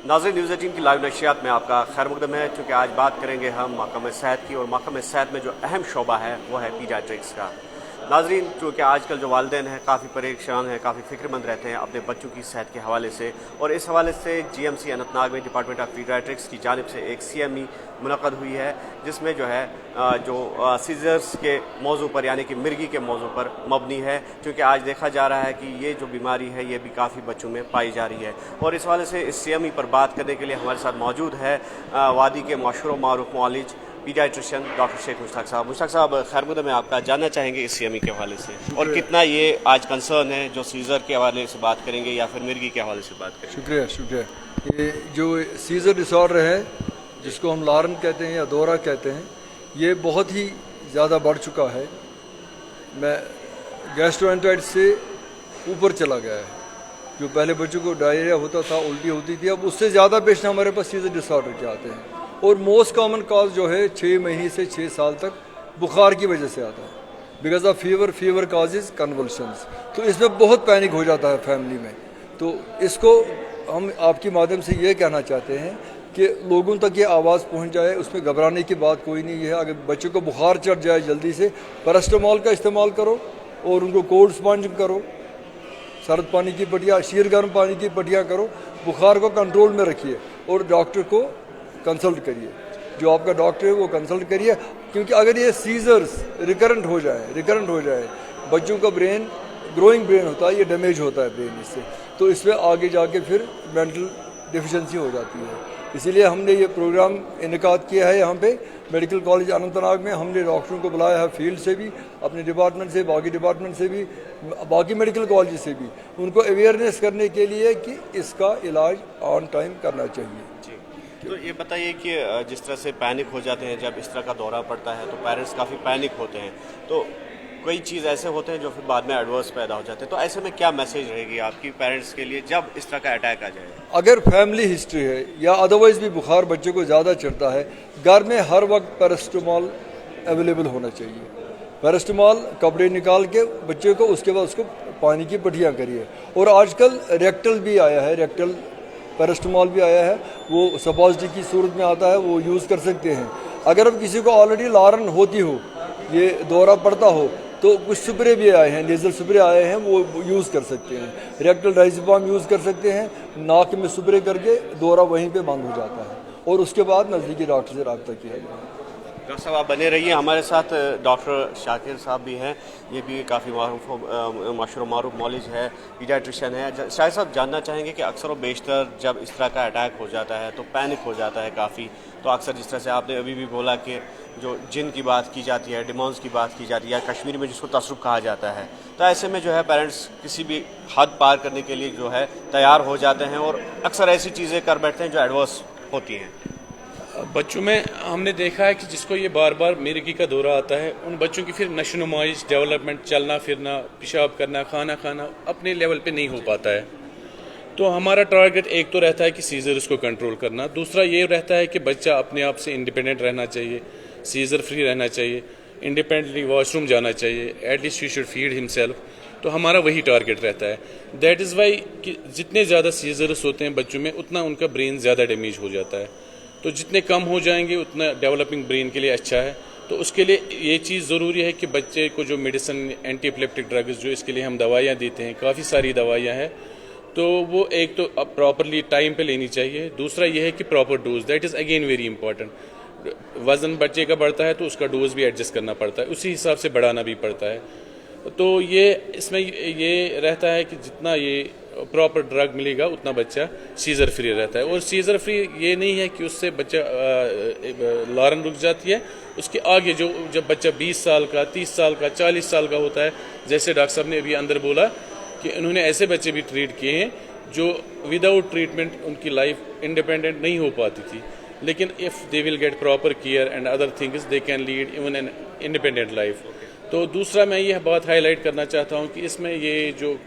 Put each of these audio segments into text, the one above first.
नाज़रीन न्यूज़ 18 की लाइव नशियात में आपका खैर मकदम है। चूँकि आज बात करेंगे हम महकमे सेहत की, और महकमे सेहत में जो अहम शोबा है वो है पीडियाट्रिक्स का। नाज़रीन चूँकि आजकल जो वालिदैन हैं काफ़ी परेशान हैं, काफ़ी फ़िक्रमंद रहते हैं अपने बच्चों की सेहत के हवाले से, और इस हवाले से GMC अनंतनाग में डिपार्टमेंट ऑफ पीडियाट्रिक्स की जानिब से एक CME मुनक़द हुई है, जिसमें जो है सीज़र्स के मौजू पर यानी कि मिर्गी के मौजू पर मबनी है। क्योंकि आज देखा जा रहा है कि ये जो बीमारी है ये भी काफ़ी बच्चों में पाई जा रही है, और इस हवाले से इस CME पर बात करने के लिए हमारे साथ मौजूद है वादी के मशहूर मारूफ मौलिज पीडियाट्रिशियन डॉक्टर शेख मुश्ताक साहब। मुश्ताक साहब, खैर मकदम है आपका। जानना चाहेंगे इस CME के हवाले से, और कितना ये आज कंसर्न है जो सीज़र के हवाले से बात करेंगे या फिर मिर्गी के हवाले से बात करेंगे। शुक्रिया। ये जो सीज़र डिसऑर्डर है, जिसको हम लारन कहते हैं या दौरा कहते हैं, ये बहुत ही ज़्यादा बढ़ चुका है। मैं गैस्ट्रोएंटेराइटिस से ऊपर चला गया है। जो पहले बच्चों को डायरिया होता था, उल्टी होती थी, अब उससे ज़्यादा पेशेंट हमारे पास सीज़र डिसऑर्डर के आते हैं। और मोस्ट कॉमन कॉज जो है 6 महीने से 6 साल तक बुखार की वजह से आता है, because of fever causes convulsions. तो इसमें बहुत पैनिक हो जाता है फैमिली में। तो इसको हम आपके माध्यम से ये कहना चाहते हैं कि लोगों तक ये आवाज़ पहुंच जाए, उसमें घबराने की बात कोई नहीं है। अगर बच्चों को बुखार चढ़ जाए, जल्दी से पैरास्टामोल का इस्तेमाल करो और उनको कोल्ड स्पंज करो, सर्द पानी की पट्टियाँ, शीर गर्म पानी की पट्टियाँ करो, बुखार को कंट्रोल में रखिए और डॉक्टर को कंसल्ट करिए। जो आपका डॉक्टर है वो कंसल्ट करिए, क्योंकि अगर ये सीजर्स रिकरेंट हो जाए, बच्चों का ब्रेन ग्रोइंग ब्रेन होता है, ये डैमेज होता है ब्रेन इससे, तो इसमें आगे जाके फिर मेंटल डिफिशेंसी हो जाती है। इसीलिए हमने ये प्रोग्राम इनेकाद किया है यहाँ पे मेडिकल कॉलेज अनंतनाग में। हमने डॉक्टरों को बुलाया है, फील्ड से भी, अपने डिपार्टमेंट से, बाकी डिपार्टमेंट से भी, बाकी मेडिकल कॉलेज से भी, उनको अवेयरनेस करने के लिए कि इसका इलाज ऑन टाइम करना चाहिए। तो ये बताइए कि जिस तरह से पैनिक हो जाते हैं जब इस तरह का दौरा पड़ता है, तो पेरेंट्स काफ़ी पैनिक होते हैं, तो कई चीज़ ऐसे होते हैं जो फिर बाद में एडवर्स पैदा हो जाते हैं। तो ऐसे में क्या मैसेज रहेगी आपकी पेरेंट्स के लिए जब इस तरह का अटैक आ जाए? अगर फैमिली हिस्ट्री है या अदरवाइज भी बुखार बच्चे को ज़्यादा चढ़ता है, घर में हर वक्त पैरास्टामोल अवेलेबल होना चाहिए। पैरास्टामोल कपड़े निकाल के बच्चे को, उसके बाद उसको पानी की पट्टियाँ करिए। और आजकल रेक्टल भी आया है, रेक्टल पैरास्टामोल भी आया है, वो सपोजिटरी की सूरत में आता है, वो यूज़ कर सकते हैं। अगर अब किसी को ऑलरेडी लारन होती हो, ये दौरा पड़ता हो, तो कुछ स्प्रे भी आए हैं, नेजल स्प्रे आए हैं, वो यूज़ कर सकते हैं। रेक्टल डाइज़ेपाम यूज़ कर सकते हैं, नाक में स्प्रे करके दौरा वहीं पे बंद हो जाता है, और उसके बाद नज़दीकी डॉक्टर से रब्ता किया जाए। डॉक्टर साहब आप बने रहिए हमारे साथ। डॉक्टर शाकिर साहब भी हैं, ये भी काफ़ी मशहूर मारूफ मौलिज है, पीडियाट्रिशियन है। शायद साहब जानना चाहेंगे कि अक्सर व बेशतर जब इस तरह का अटैक हो जाता है तो पैनिक हो जाता है काफ़ी। तो अक्सर जिस तरह से आपने अभी भी बोला कि जो जिन की बात की जाती है, डिमॉन्स की बात की जाती है, या कश्मीरी में जिसको तसरुफ कहा जाता है, तो ऐसे में जो है पेरेंट्स किसी भी हद पार करने के लिए जो है तैयार हो जाते हैं और अक्सर ऐसी चीज़ें कर बैठते हैं जो एडवर्स होती हैं। बच्चों में हमने देखा है कि जिसको ये बार बार मिर्गी का दौरा आता है, उन बच्चों की फिर नशोनुमाइश, डेवलपमेंट, चलना फिरना, पेशाब करना, खाना खाना अपने लेवल पे नहीं हो पाता है। तो हमारा टारगेट एक तो रहता है कि सीजर्स को कंट्रोल करना, दूसरा ये रहता है कि बच्चा अपने आप से इंडिपेंडेंट रहना चाहिए, सीजर फ्री रहना चाहिए, इंडिपेंडेंटली वॉशरूम जाना चाहिए, at least he should feed himself. तो हमारा वही टारगेट रहता है। दैट इज़ वाई कि जितने ज़्यादा सीजर्स होते हैं बच्चों में, उतना उनका ब्रेन ज़्यादा डैमेज हो जाता है। तो जितने कम हो जाएंगे उतना डेवलपिंग ब्रेन के लिए अच्छा है। तो उसके लिए ये चीज़ ज़रूरी है कि बच्चे को जो मेडिसिन, एंटी एपिलेप्टिक ड्रग्स, जो इसके लिए हम दवाइयाँ देते हैं, काफ़ी सारी दवाइयाँ हैं, तो वो एक तो प्रॉपरली टाइम पे लेनी चाहिए। दूसरा ये है कि proper dose, that is again very important. वज़न बच्चे का बढ़ता है तो उसका डोज भी एडजस्ट करना पड़ता है, उसी हिसाब से बढ़ाना भी पड़ता है। तो ये इसमें ये रहता है कि जितना ये प्रॉपर ड्रग मिलेगा उतना बच्चा सीजर फ्री रहता है। और सीजर फ्री ये नहीं है कि उससे बच्चा लारन रुक जाती है, उसके आगे जो जब बच्चा 20 साल का, 30 साल का, 40 साल का होता है, जैसे डॉक्टर साहब ने अभी अंदर बोला कि उन्होंने ऐसे बच्चे भी ट्रीट किए हैं जो विदाउट ट्रीटमेंट उनकी लाइफ इंडिपेंडेंट नहीं हो पाती थी, लेकिन if they will get proper care and other things they can lead even an independent life. तो दूसरा मैं यह बात हाईलाइट करना चाहता हूँ कि इसमें ये जो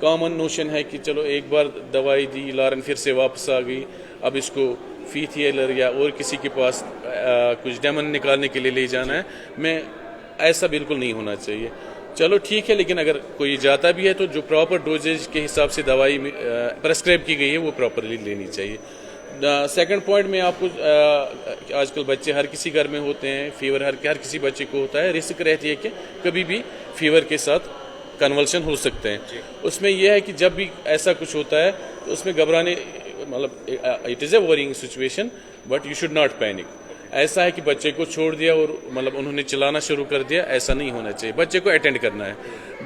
कॉमन नोशन है कि चलो एक बार दवाई दी, लारन फिर से वापस आ गई, अब इसको फीथ हीलर या और किसी के पास कुछ डेमन निकालने के लिए ले जाना है, मैं ऐसा बिल्कुल नहीं होना चाहिए। चलो ठीक है, लेकिन अगर कोई जाता भी है तो जो प्रॉपर डोजेज के हिसाब से दवाई प्रेस्क्राइब की गई है वो प्रॉपरली लेनी चाहिए. सेकंड पॉइंट में आपको आजकल बच्चे हर किसी घर में होते हैं, फीवर हर किसी बच्चे को होता है, रिस्क रहती है कि कभी भी फीवर के साथ कन्वल्शन हो सकते हैं. उसमें यह है कि जब भी ऐसा कुछ होता है तो उसमें घबराने, मतलब it is a worrying situation but you should not panic. ऐसा है कि बच्चे को छोड़ दिया और मतलब उन्होंने चलाना शुरू कर दिया, ऐसा नहीं होना चाहिए. बच्चे को अटेंड करना है,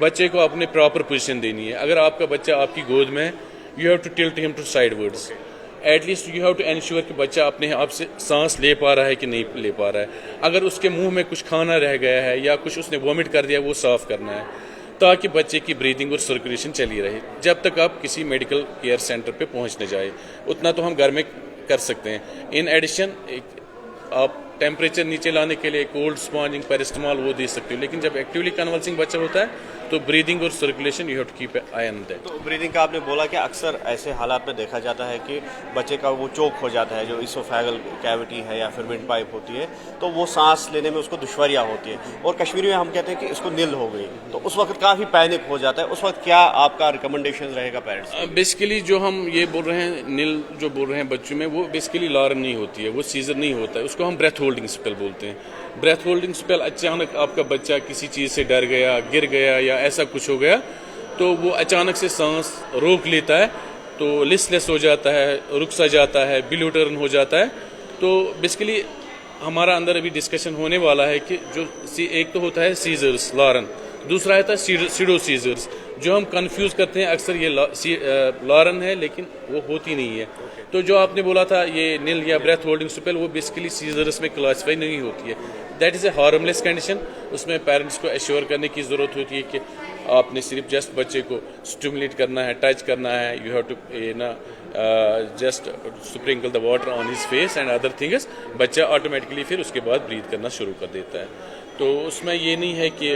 बच्चे को अपने प्रॉपर पोजीशन देनी है. अगर आपका बच्चा आपकी गोद में है, you have to tilt him to sidewards. At least you have to ensure कि बच्चा अपने आप से सांस ले पा रहा है कि नहीं ले पा रहा है. अगर उसके मुंह में कुछ खाना रह गया है या कुछ उसने वॉमिट कर दिया, वो साफ करना है ताकि बच्चे की ब्रीदिंग और सर्कुलेशन चली रहे जब तक आप किसी मेडिकल केयर सेंटर पे पहुंच न जाए. उतना तो हम घर में कर सकते हैं. इन एडिशन आप टेम्परेचर नीचे लाने के लिए कोल्ड स्पॉन्जिंग, पैरास्टामॉल वो दे सकते हो, लेकिन जब एक्टिवली कन्वल्सिंग बच्चा होता है तो ब्रीदिंग और circulation you have to keep eye on that. तो ब्रीदिंग का आपने बोला कि अक्सर ऐसे हालात में देखा जाता है कि बच्चे का वो चोक हो जाता है, जो इसोफेगल कैविटी है या फिर विंड पाइप होती है, तो वो सांस लेने में उसको दुश्वारियाँ होती है. और कश्मीरी में हम कहते हैं कि इसको नील हो गई, तो उस वक्त काफ़ी पैनिक हो जाता है. उस वक्त क्या आपका रिकमेंडेशन रहेगा पेरेंट्स? बेसिकली जो हम ये बोल रहे हैं, नील जो बोल रहे हैं बच्चों में, वो बेसिकली लॉरन नहीं होती है, वो सीजर नहीं होता है, उसको हम ब्रेथ होल्डिंग स्पेल बोलते हैं. ब्रेथ होल्डिंग स्पेल, अचानक आपका बच्चा किसी चीज़ से डर गया, गिर गया या ऐसा कुछ हो गया तो वो अचानक से सांस रोक लेता है, तो लिस्टलेस हो जाता है, रुक सा जाता है, बिलो टर्न हो जाता है. तो बेसिकली हमारा अंदर अभी डिस्कशन होने वाला है कि जो एक तो होता है सीजर्स, लॉरन, दूसरा होता है सीडो सीजर्स, जो हम कंफ्यूज करते हैं अक्सर. ये लॉरन है लेकिन वो होती नहीं है. तो जो आपने बोला था ये नील या ब्रेथ होल्डिंग स्पेल, वो बेसिकली सीजर्स में क्लासिफाई नहीं होती है. That is a harmless condition. उसमें पेरेंट्स को एश्योर करने की ज़रूरत होती है कि आपने सिर्फ जस्ट बच्चे को स्टिमुलेट करना है, टच करना है. You have to just sprinkle the water on his face and other things. बच्चा ऑटोमेटिकली फिर उसके बाद ब्रीथ करना शुरू कर देता है. तो उसमें ये नहीं है कि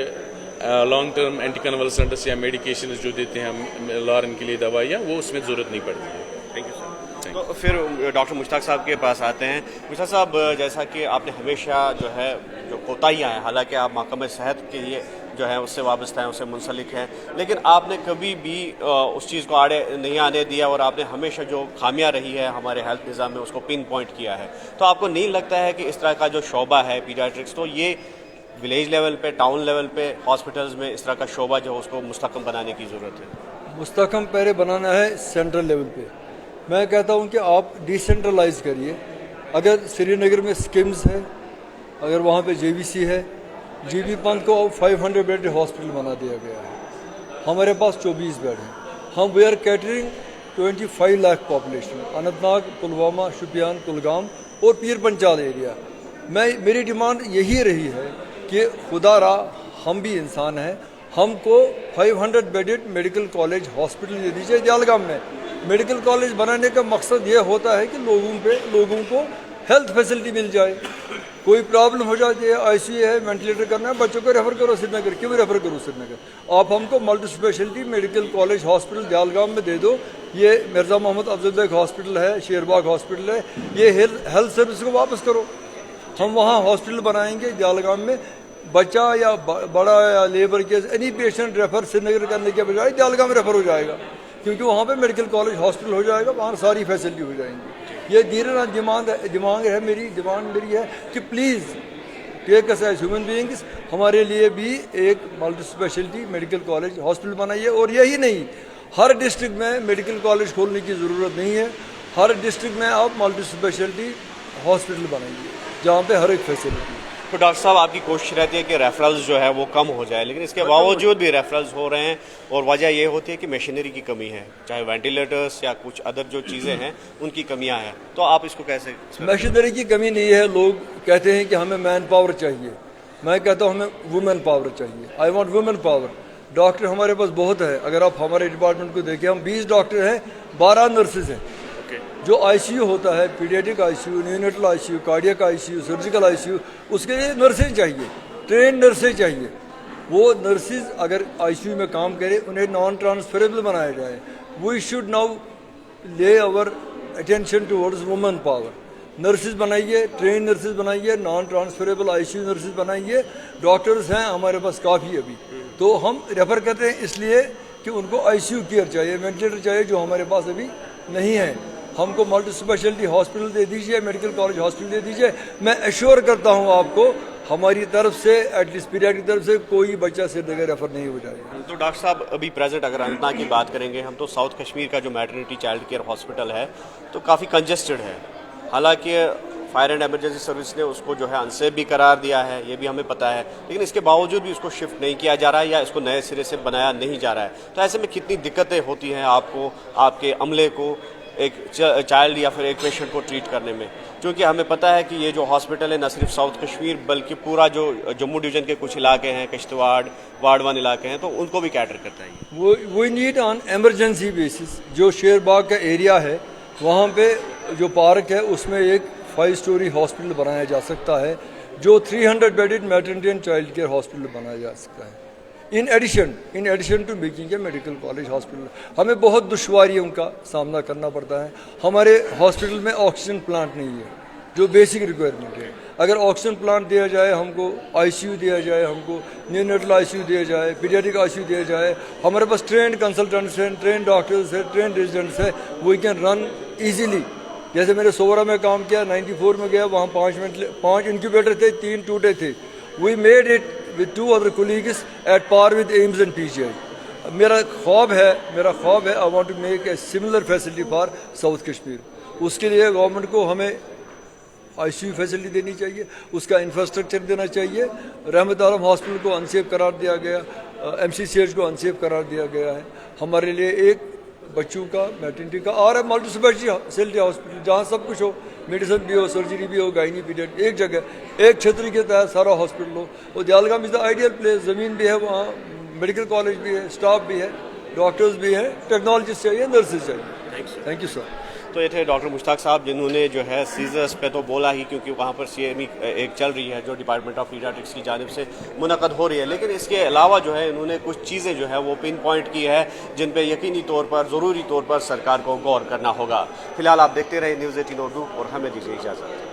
लॉन्ग टर्म एंटी कन्वल्सेंट्स या मेडिकेशन जो देते हैं हम लॉरन के लिए दवाइयाँ, वो उसमें ज़रूरत नहीं पड़ती है. Thank you sir. तो फिर डॉक्टर मुश्ताक साहब के पास आते हैं. मुश्ताक साहब, जैसा कि आपने हमेशा जो है जो कोताहियाँ हैं, हालांकि आप महकमे सेहत के लिए जो है उससे वाबस्ता हैं, उससे मुंसलिक हैं, लेकिन आपने कभी भी उस चीज़ को आड़े नहीं आने दिया और आपने हमेशा जो खामियां रही है हमारे हेल्थ निज़ाम में उसको पिन पॉइंट किया है. तो आपको नहीं लगता है कि इस तरह का जो शोबा है पीडियाट्रिक्स, तो ये विलेज लेवल पे, टाउन लेवल पे, हॉस्पिटल्स में इस तरह का शोबा जो है उसको मुस्तहकम बनाने की ज़रूरत है? मुस्तहकम पहले बनाना है सेंट्रल लेवल पे. मैं कहता हूँ कि आप डिसेंट्रलाइज करिए. अगर श्रीनगर में स्किम्स है, अगर वहाँ पे JVC है, GB पंत को 500 बेड हॉस्पिटल बना दिया गया है. हमारे पास 24 बेड हैं. हम we are catering 25 lakh population, Anantnag, Pulwama, Shopian, Kulgam और पीर पंचाल एरिया. मेरी डिमांड यही रही है कि खुदा रा हम भी इंसान हैं, हमको 500 बेडेड मेडिकल कॉलेज हॉस्पिटल दे दीजिए जलगाम में. मेडिकल कॉलेज बनाने का मकसद ये होता है कि लोगों को हेल्थ फैसिलिटी मिल जाए. कोई प्रॉब्लम हो जाती है, ICU है, वेंटिलेटर करना है, बच्चों को रेफर करो श्रीनगर. क्यों रेफर करो श्रीनगर? आप हमको multi speciality medical college hospital Jalgam में दे दो. ये मिर्ज़ा मोहम्मद अफजल बेग हॉस्पिटल है, शेरबाग हॉस्पिटल है, ये हेल्थ सर्विस को वापस करो. हम वहाँ हॉस्पिटल बनाएंगे जलगाम में. बच्चा या बड़ा या labour case any patient refer Srinagar करने के बजाय जलगाम में रेफर हो जाएगा, क्योंकि वहाँ पे मेडिकल कॉलेज हॉस्पिटल हो जाएगा, वहाँ सारी फैसिलिटी हो जाएंगी. ये धीरे डिमांड है मेरी है कि please take us as human beings, हमारे लिए भी एक multi speciality medical college hospital बनाइए. और यही नहीं, हर डिस्ट्रिक्ट में मेडिकल कॉलेज खोलने की ज़रूरत नहीं है. हर डिस्ट्रिक्ट में आप मल्टी स्पेशलिटी हॉस्पिटल बनाइए जहाँ पे हर एक फैसिलिटी. तो डॉक्टर साहब, आपकी कोशिश रहती है कि रेफरल्स जो है वो कम हो जाए, लेकिन इसके बावजूद भी रेफरल्स हो रहे हैं और वजह ये होती है कि मशीनरी की कमी है, चाहे वेंटिलेटर्स या कुछ अदर जो चीज़ें हैं उनकी कमियां हैं. तो आप इसको कैसे? मशीनरी की कमी नहीं है. लोग कहते हैं कि हमें मैन पावर चाहिए. मैं कहता हूँ हमें वुमेन पावर चाहिए. I want women power. Doctor हमारे पास बहुत है. अगर आप हमारे डिपार्टमेंट को देखें, हम 20 डॉक्टर हैं, 12 नर्सेज हैं. जो ICU होता है, paediatric ICU, neonatal ICU, cardiac ICU, surgical ICU, उसके लिए नर्सेज चाहिए, ट्रेन नर्सेज चाहिए. वो नर्सेज अगर ICU में काम करें, उन्हें नॉन ट्रांसफरेबल बनाया जाए. We should now lay our attention towards women power. Nurses बनाइए, ट्रेन नर्सेज बनाइए, नॉन ट्रांसफरेबल आईसीयू नर्सेज बनाइए, डॉक्टर्स हैं हमारे पास काफ़ी अभी। तो हम रेफ़र करते हैं इसलिए कि उनको आईसीयू केयर चाहिए, वेंटिलेटर चाहिए, जो हमारे पास अभी नहीं है। हमको मल्टी स्पेशलिटी हॉस्पिटल दे दीजिए, मेडिकल कॉलेज हॉस्पिटल दे दीजिए। मैं एश्योर करता हूँ आपको, हमारी तरफ से एटलीस्ट पीरियड की तरफ से कोई बच्चा सिर देकर रेफर नहीं हो जाएगा। तो डॉक्टर साहब अभी प्रेजेंट अगर अनंतनाग की बात करेंगे हम, तो साउथ कश्मीर का जो मैटरनिटी चाइल्ड केयर हॉस्पिटल है तो काफ़ी कंजेस्टेड है। हालांकि फायर एंड एमरजेंसी सर्विस ने उसको जो है अनसेफ भी करार दिया है, ये भी हमें पता है, लेकिन इसके बावजूद भी उसको शिफ्ट नहीं किया जा रहा है या इसको नए सिरे से बनाया नहीं जा रहा है। तो ऐसे में कितनी दिक्कतें होती हैं आपको, आपके अमले को, एक चाइल्ड या फिर एक पेशेंट को ट्रीट करने में, क्योंकि हमें पता है कि ये जो हॉस्पिटल है न सिर्फ साउथ कश्मीर बल्कि पूरा जो जम्मू डिवीज़न के कुछ इलाके हैं, किश्तवाड़, वार्ड 1 इलाके हैं, तो उनको भी कैटर करता है। वो नीड ऑन एमरजेंसी बेसिस। जो शेरबाग का एरिया है वहाँ पे जो पार्क है उसमें एक 5 स्टोरी हॉस्पिटल बनाया जा सकता है, जो 300 bedded maternity and child care hospital बनाया जा सकता है। In addition to making a medical college hospital. हमें बहुत दुश्वारियों का सामना करना पड़ता है। हमारे हॉस्पिटल में ऑक्सीजन प्लांट नहीं है, जो बेसिक रिक्वायरमेंट है। अगर ऑक्सीजन प्लांट दिया जाए, हमको आईसीयू दिया जाए, हमको न्यूनेटल आईसीयू दिया जाए, पीडियाट्रिक आईसीयू दिया जाए, हमारे पास ट्रेंड कंसल्टेंट्स हैं, ट्रेंड डॉक्टर्स हैं, ट्रेंड रेजिडेंट्स हैं, वी कैन रन ईजीली। जैसे मैंने सोवरा में काम किया, 94 में गया, वहाँ 5 इंक्यूबेटर थे, 3 टूटे थे। We made it with 2 other colleagues at par with AIIMS and PGI. मेरा ख्वाब है I want to make a similar facility for south Kashmir. उसके लिए गवर्नमेंट को हमें आईसीयू फैसिलिटी देनी चाहिए, उसका इंफ्रास्ट्रक्चर देना चाहिए। रहमत आलम हॉस्पिटल को अनसेफ करार दिया गया, MCCH को अनसेफ करार दिया गया है। हमारे लिए एक बच्चों का मैटरनिटी का और मल्टी स्पेशलिटी हॉस्पिटल जहाँ सब कुछ हो, मेडिसिन भी हो, सर्जरी भी हो, गायनी पीडियट, एक जगह एक क्षेत्र के तहत सारा हॉस्पिटल हो। और दयालगाम इज़ द आइडियल प्लेस। ज़मीन भी है वहाँ, मेडिकल कॉलेज भी है, स्टाफ भी है, डॉक्टर्स भी हैं, टेक्नोलॉजिस्ट चाहिए, नर्सेज चाहिए। Thank you sir. तो ये थे डॉक्टर मुश्ताक साहब, जिन्होंने जो है सीजर्स पे तो बोला ही, क्योंकि वहाँ पर CME एक चल रही है जो डिपार्टमेंट ऑफ पीडियाट्रिक्स की जानिब से मुनक़द हो रही है, लेकिन इसके अलावा जो है इन्होंने कुछ चीज़ें जो है वो पिन पॉइंट की है जिन पे यकीनी तौर पर, ज़रूरी तौर पर सरकार को गौर करना होगा। फिलहाल आप देखते रहे न्यूज़ 18 उर्दू और हमें दीजिए इजाज़त।